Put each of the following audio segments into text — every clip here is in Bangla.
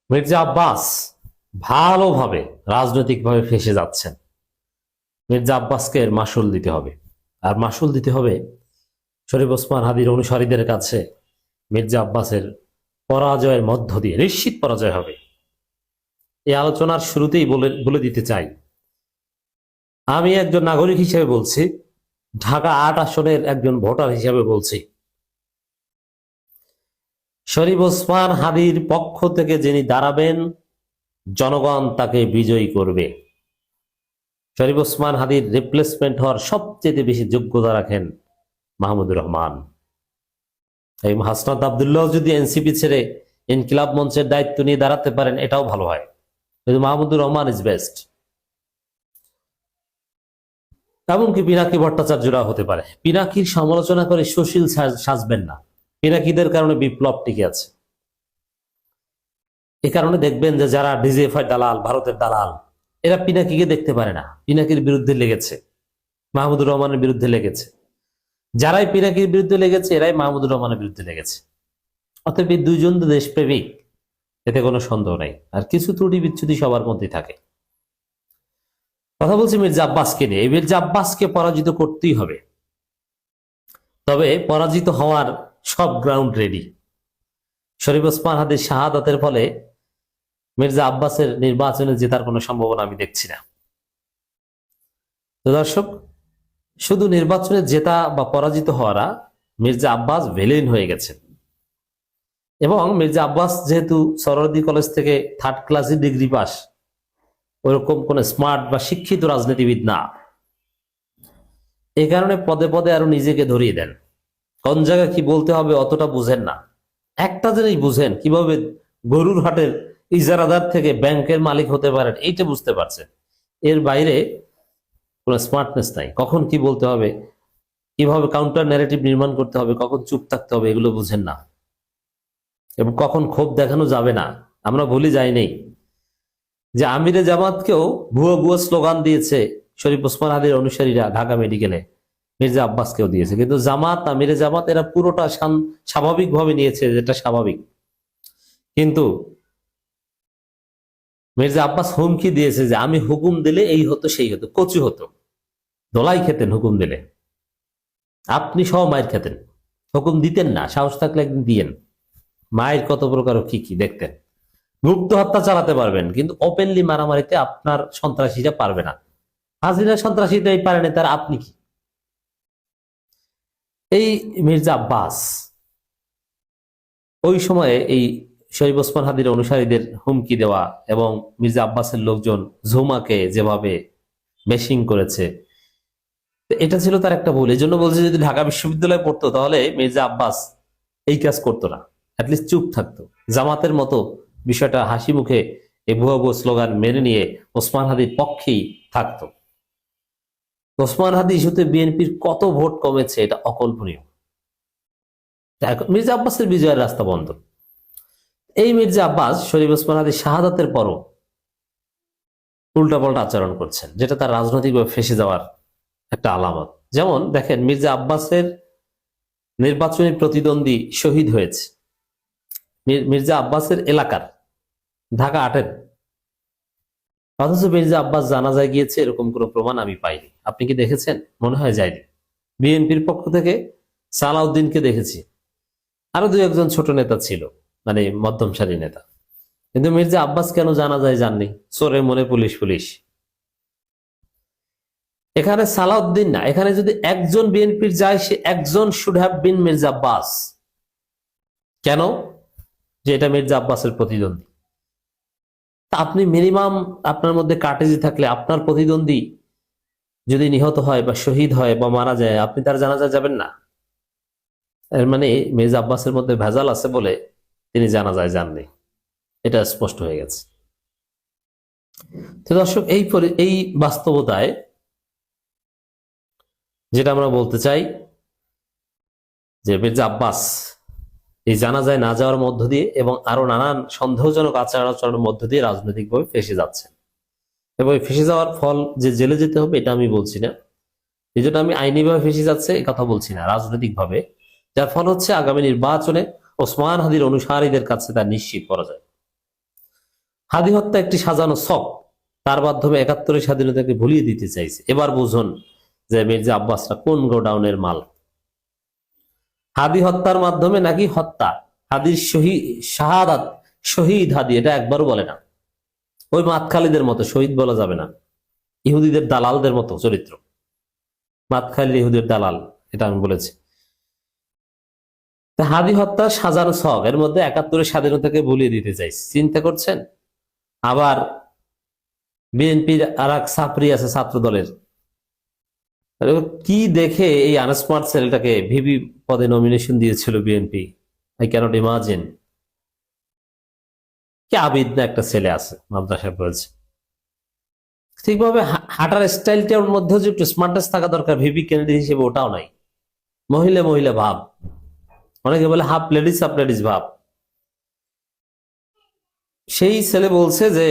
মির্জা আব্বাস ভালোভাবে রাজনৈতিকভাবে ফেঁসে যাচ্ছেন। মির্জা আব্বাসকে এর মাসুল দিতে হবে, আর মাসুল দিতে হবে শরীফ ওসমান হাদির অনুসারীদের কাছে। মির্জা আব্বাসের পরাজয়ের মধ্য দিয়ে নিশ্চিত পরাজয় হবে। এই আলোচনার শুরুতেই বলে দিতে চাই, আমি একজন নাগরিক হিসেবে বলছি, ঢাকা ৮ আসনের একজন ভোটার হিসেবে বলছি, শরীফ ওসমান হাদির পক্ষ থেকে যিনি দাঁড়াবেন জনগণ তাকে বিজয়ী করবে। শরীফ ওসমান হাদির রিপ্লেসমেন্ট হওয়ার সবচেয়ে বেশি যোগ্যতা রাখেন মাহমুদুর রহমান। এই হাসনাত আব্দুল্লাহ যদি এনসিপি ছেড়ে ইনকিলাব মঞ্চের দায়িত্ব নিয়ে দাঁড়াতে পারেন এটাও ভালো হয়, কিন্তু মাহমুদুর রহমান ইজ বেস্ট। এমনকি পিনাকি ভট্টাচার্যরা হতে পারে। পিনাকির সমালোচনা করে সুশীল সাজবেন না, পিনাকিদের কারণে বিপ্লব টিকে আছে। এ কারণে দেখবেন যে যারা ডিজিএফআই দালাল, ভারতের দালাল, এরা পিনাকিকে দেখতে পারে না, পিনাকির বিরুদ্ধে লেগেছে, মাহমুদুর রহমানের বিরুদ্ধে লেগেছে। যারাই পিনাকির বিরুদ্ধে লেগেছে এরাই মাহমুদুর রহমানের বিরুদ্ধে লেগেছে। অতএব এই দুইজন তো দেশপ্রেমিক, এতে কোনো সন্দেহ নাই। আর কিছু ত্রুটি বিচ্ছুতি সবার মধ্যেই থাকে। কথা বলছি মির্জা আব্বাসকে নিয়ে। এই মির্জা আব্বাসকে পরাজিত করতেই হবে, তবে পরাজিত হওয়ার সব গ্রাউন্ড রেডি। শরীফ ওসমান হাদির শাহাদাতের ফলে মির্জা আব্বাসের নির্বাচনে জেতার কোনো সম্ভাবনা আমি দেখছি না। তো দর্শক, শুধু নির্বাচনে জেতা বা পরাজিত হওয়ারা, মির্জা আব্বাস ভিলেন হয়ে গেছেন। এবং মির্জা আব্বাস যেহেতু সরোয়ার্দী কলেজ থেকে 3rd ক্লাসে ডিগ্রি পাস, ওরকম কোন স্মার্ট বা শিক্ষিত রাজনীতিবিদ না। এই কারণে পদে পদে আরো নিজেকে ধরিয়ে দেন। কোন জায়গায় কি বলতে হবে অতটা বুঝেন না। একটা জিনিস বুঝেন, কিভাবে গরুর হাটের ইজারাদার থেকে ব্যাংকের মালিক হতে পারেন, এইটা বুঝতে পারছেন। এর বাইরে কোনো স্মার্টনেস নাই। কখন কি বলতে হবে, কিভাবে কাউন্টার ন্যারেটিভ নির্মাণ করতে হবে, কখন চুপ থাকতে হবে, এগুলো বুঝেন না। এবং কখন ক্ষোভ দেখানো যাবে না। আমরা ভুলে যাইনি যে আমিরে জামাতকেও ভুয়ো ভুয়ো স্লোগান দিয়েছে শরীফ ওসমান হাদির অনুসারীরা ঢাকা মেডিকেলে, মির্জা আব্বাসকেও দিয়েছে। কিন্তু জামাত, আমিরে জামাত এরা পুরোটা স্বাভাবিকভাবে নিয়েছে, যেটা স্বাভাবিক। কিন্তু মির্জা আব্বাস হুমকি দিয়েছে যে আমি হুকুম দিলে এই হতো সেই হতো, কচু হতো, দোলাই খেতেন হুকুম দিলে, আপনি সহ মায়ের খেতেন, হুকুম দিতেন না, সাহস থাকলে একদিন দিয়েন। মায়ের কত প্রকার কি কি দেখতেন। গুপ্ত হত্যা চালাতে পারবেন, কিন্তু ওপেনলি মারামারিতে আপনার সন্ত্রাসীরা পারবে না। হাজিরা সন্ত্রাসীতে পারেনি, তার আপনি কি? এই মির্জা আব্বাস ওই সময়ে এই শরীফ ওসমান হাদির অনুসারীদের হুমকি দেওয়া এবং মির্জা আব্বাসের লোকজন ঝুমাকে যেভাবে বেশিং করেছে, এটা ছিল তার একটা ভুল। এই জন্য বলছে, যদি ঢাকা বিশ্ববিদ্যালয়ে পড়তো তাহলে মির্জা আব্বাস এই কাজ করতো না, অ্যাটলিস্ট চুপ থাকতো। জামাতের মতো বিষয়টা হাসি মুখে এই ভুয়া ভুয়া স্লোগান মেনে নিয়ে ওসমান হাদির পক্ষেই থাকতো। ওসমান হাদি ইস্যুতে বিএনপির কত ভোট কমেছে, এটা অকল্পনীয়। মির্জা আব্বাসের বিজয়ের রাস্তা বন্ধ। এই মির্জা আব্বাস শরীফ ওসমান হাদির শাহাদাতের পরও উল্টাপাল্টা আচরণ করছেন, যেটা তার রাজনৈতিকভাবে ফেঁসে যাওয়ার একটা আলামত। যেমন দেখেন, মির্জা আব্বাসের নির্বাচনী প্রতিদ্বন্দ্বী শহীদ হয়েছে মির্জা আব্বাসের এলাকার, ঢাকা 8-এর। অথচ মির্জা আব্বাস জানাজায় গিয়েছে এরকম কোনো প্রমাণ আমি পাইনি। আপনি কি দেখেছেন? মনে হয় যায়নি। বিএনপির পক্ষ থেকে সালাউদ্দিনকে দেখেছি, আরো 2-1 ছোট নেতা ছিল, মানে মধ্যম সারি নেতা। কিন্তু মির্জা আব্বাস কেন জানাজায় যাননি? চোরে মনে পুলিশ পুলিশ। এখানে সালাউদ্দিন না, এখানে যদি একজন বিএনপির যায়, সে একজন should have been Mirza Abbas. কেন? যে এটা মির্জা আব্বাসের প্রতিদ্বন্দ্বী। আপনি মিনিমাম আপনার মধ্যে কার্টেজি থাকলে, আপনার প্রতিদ্বন্দ্বী যদি নিহত হয় বা শহীদ হয় বা মারা যায়, আপনি তার জানাজায় যাবেন না? এর মানে মির্জা আব্বাসের মধ্যে ভেজাল আছে বলে তিনি জানাজায় যাননি, এটা স্পষ্ট হয়ে গেছে। তো দর্শক, এই বাস্তবতায় যেটা আমরা বলতে চাই যে মির্জা আব্বাস এই জানাজায় না যাওয়ার মধ্য দিয়ে এবং আরো নানান সন্দেহজনক আচরণের মধ্য দিয়ে রাজনৈতিকভাবে ফেঁসে যাচ্ছে। এবং ফেঁসে যাওয়ার ফল যে জেলে যেতে হবে এটা আমি বলছি না, এই জন্য আমি আইনিভাবে ফেঁসে যাচ্ছে এই কথা বলছি না, রাজনৈতিকভাবে। যার ফল হচ্ছে আগামী নির্বাচনে ওসমান হাদির অনুসারীদের কাছে তার নিশ্চিত পরাজয়। হাদি হত্যা একটি সাজানো ছক, তার মাধ্যমে ৭১-এর স্বাধীনতাকে ভুলিয়ে দিতে চাইছে। এবার বুঝুন যে মির্জা আব্বাসরা কোন গোডাউনের মাল। হাদি হত্যার মাধ্যমে নাকি হত্যা, হাদির শাহাদাত, শহীদ হাদি, এটা একবারও বলে না। ওই মাতখালিদের মতো শহীদ বলা যাবে না, ইহুদিদের দালালদের মতো চরিত্র। মাতখালি ইহুদির দালাল, এটা আমি বলেছি। হাদি হত্যা সাজানো ছক, এর মধ্যে ৭১-এর স্বাধীনতাকে ভুলিয়ে দিতে চাইছে। চিন্তা করছেন? আবার বিএনপির আর এক ছাত্রী আছে ছাত্র দলের, কি দেখে এই আনস্মার্ট ছেলেটাকে ভিপি পদে নমিনেশন দিয়েছিল বিএনপি, আই ক্যানট ইমাজিন। কি আবিদ না একটা ছেলে আছে, মাদ্রাসায় পড়েছে। ঠিকভাবে হাঁটার স্টাইলটার মধ্যে যে একটু স্মার্টনেস থাকা দরকার, ভিপি ক্যান্ডিডেট হিসেবে ওটাও নাই। মহিলা মহিলা ভাব, অনেকে বলে হাফ লেডিস ভাব। সেই ছেলে বলছে যে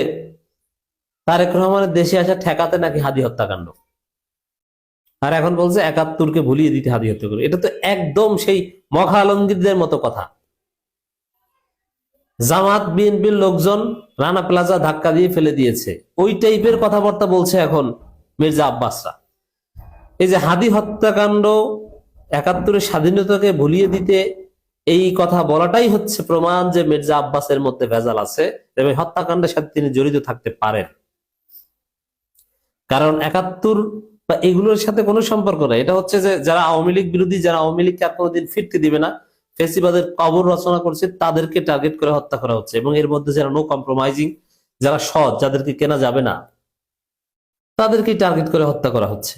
তারেক রহমানের দেশে আসা ঠেকাতে নাকি হাদি হত্যাকাণ্ড, আর এখন বলছে ৭১-কে ভুলিয়ে দিতে হাদি হত্যা করে। এটা তো একদম সেই মখা আলমগীরদের মতো কথা। জামাত বিএনপির লোকজন রানা প্লাজা ধাক্কা দিয়ে ফেলে দিয়েছে, ওই টাইপের কথাবার্তা বলছে এখন মির্জা আব্বাসরা। এই যে হাদি হত্যাকাণ্ড ৭১-এর স্বাধীনতাকে ভুলিয়ে দিতে এই কথা বলাটাই হচ্ছে প্রমাণ যে মির্জা আব্বাসের মধ্যে ভেজাল আছে এবং হত্যাকাণ্ডের সাথে তিনি জড়িত থাকতে পারেন। কারণ ৭১ বা এগুলোর সাথে কোনো সম্পর্ক নাই। এটা হচ্ছে যে যারা আওয়ামী লীগ বিরোধী, যারা আওয়ামী লীগকে আর কোনোদিন ফিরতে দিবে না, ফেসিবাদের কবর রচনা করছে, তাদেরকে টার্গেট করে হত্যা করা হচ্ছে। এবং এর মধ্যে যারা নো কম্প্রোমাইজিং, যারা সৎ, যাদেরকে কেনা যাবে না, তাদেরকে টার্গেট করে হত্যা করা হচ্ছে।